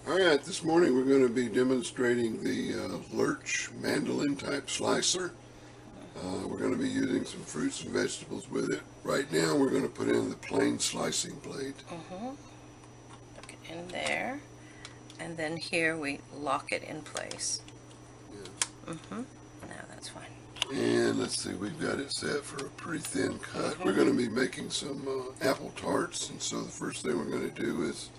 Alright, this morning we're going to be demonstrating the Lurch Mandoline type slicer. We're going to be using some fruits and vegetables with it. Right now we're going to put in the plain slicing blade. Look it in there, and then here we lock it in place. Yeah. Now that's fine. And let's see, we've got it set for a pretty thin cut. We're going to be making some apple tarts, and so the first thing we're going to do is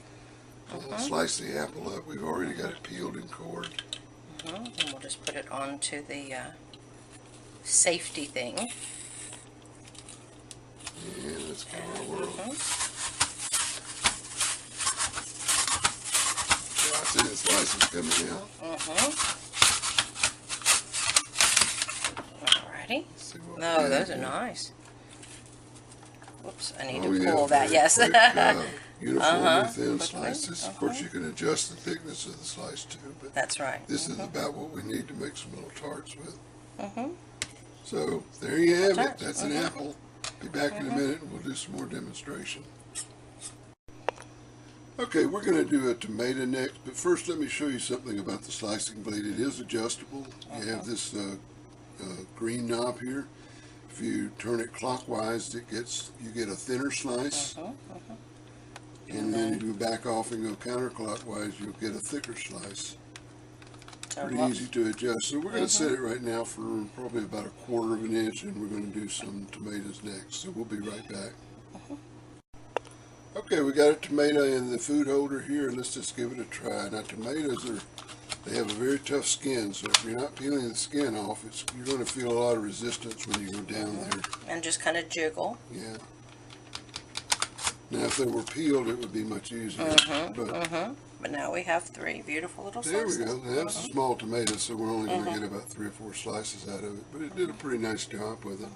slice the apple up. We've already got it peeled and cored. And we'll just put it onto the safety thing. And let's give it a whirl. I see the slices coming out. Alrighty. No, those are nice. Whoops, I need to pull that. Quick, Yes. Uniformly thin slices. Of course, you can adjust the thickness of the slice too, but that's right. This is about what we need to make some little tarts with. So there you have it. That's an apple. Be back in a minute and we'll do some more demonstration. Okay, we're going to do a tomato next, but first let me show you something about the slicing blade. It is adjustable. You have this green knob here. If you turn it clockwise, you get a thinner slice. And then if you back off and go counterclockwise, you'll get a thicker slice. Pretty easy to adjust. So we're going to set it right now for probably about 1/4 of an inch, and we're going to do some tomatoes next. So we'll be right back. Okay, we got a tomato in the food holder here, and let's just give it a try. Now tomatoes they have a very tough skin, so if you're not peeling the skin off, you're going to feel a lot of resistance when you go down there. And just kind of jiggle. Yeah. Now, if they were peeled, it would be much easier. But now we have 3 beautiful little slices. There we go. That's a small tomato, so we're only going to get about 3 or 4 slices out of it. But it did a pretty nice job with it.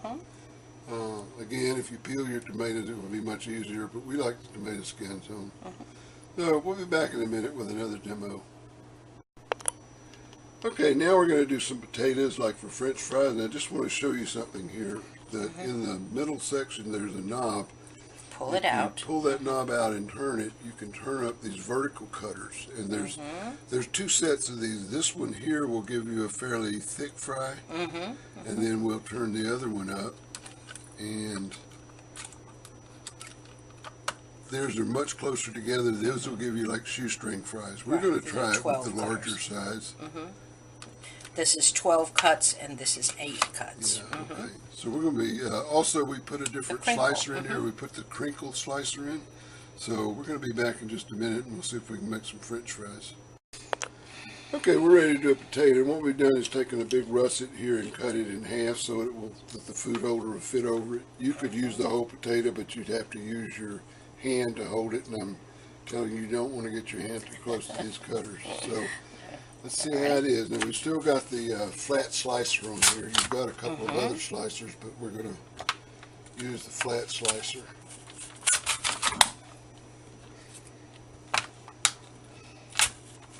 Again, if you peel your tomatoes, it will be much easier, but we like the tomato skins on. So we'll be back in a minute with another demo. Okay, now we're going to do some potatoes like for French fries, and I just want to show you something here. That in the middle section, there's a knob. Pull it out. You pull that knob out and turn it. You can turn up these vertical cutters, and there's 2 sets of these. This one here will give you a fairly thick fry, and then we'll turn the other one up, and theirs are much closer together. Those will give you like shoestring fries. We're going to try it with the larger size. This is 12 cuts, and this is 8 cuts. Yeah, okay. So we're going to be, also we put a different slicer in here. We put the crinkle slicer in. So we're going to be back in just a minute, and we'll see if we can make some French fries. Okay, we're ready to do a potato. And what we've done is taken a big russet here and cut it in half so that the food holder will fit over it. You could use the whole potato, but you'd have to use your hand to hold it, and I'm telling you, you don't want to get your hand too close to these cutters. So let's see how it is. Now we've still got the flat slicer on here. You've got a couple of other slicers, but we're going to use the flat slicer.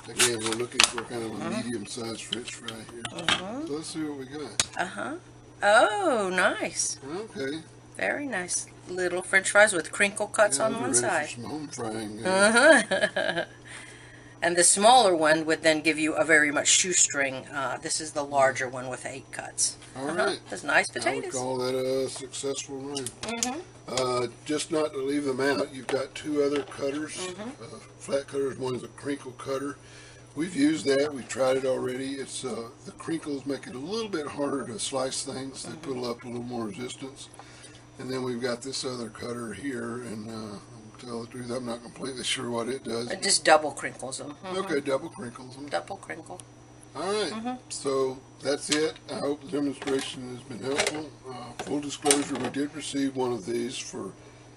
Again, we're looking for kind of a medium-sized French fry here. So let's see what we got. Oh, nice. Okay. Very nice little French fries with crinkle cuts on one side. For some home frying. And the smaller one would then give you a very much shoestring. This is the larger one with 8 cuts. All right. That's nice potatoes. I would call that a successful run. Just not to leave them out, you've got 2 other cutters, flat cutters. One is a crinkle cutter. We've used that. We've tried it already. It's the crinkles make it a little bit harder to slice things. They put up a little more resistance. And then we've got this other cutter here, and to tell the truth, I'm not completely sure what it does. It just double crinkles them. Okay, double crinkles them. Double crinkle. All right, so that's it. I hope the demonstration has been helpful. Full disclosure, we did receive one of these for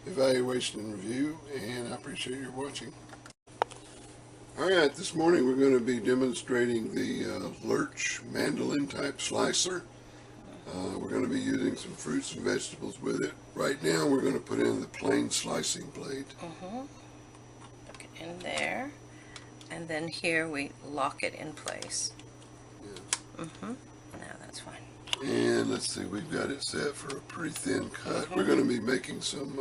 evaluation and review, and I appreciate your watching. All right, this morning we're going to be demonstrating the Lurch Mandoline type slicer. We're going to be using some fruits and vegetables with it. Right now we're going to put in the plain slicing blade. Look it in there, and then here we lock it in place. Now that's fine. And let's see, we've got it set for a pretty thin cut. We're going to be making some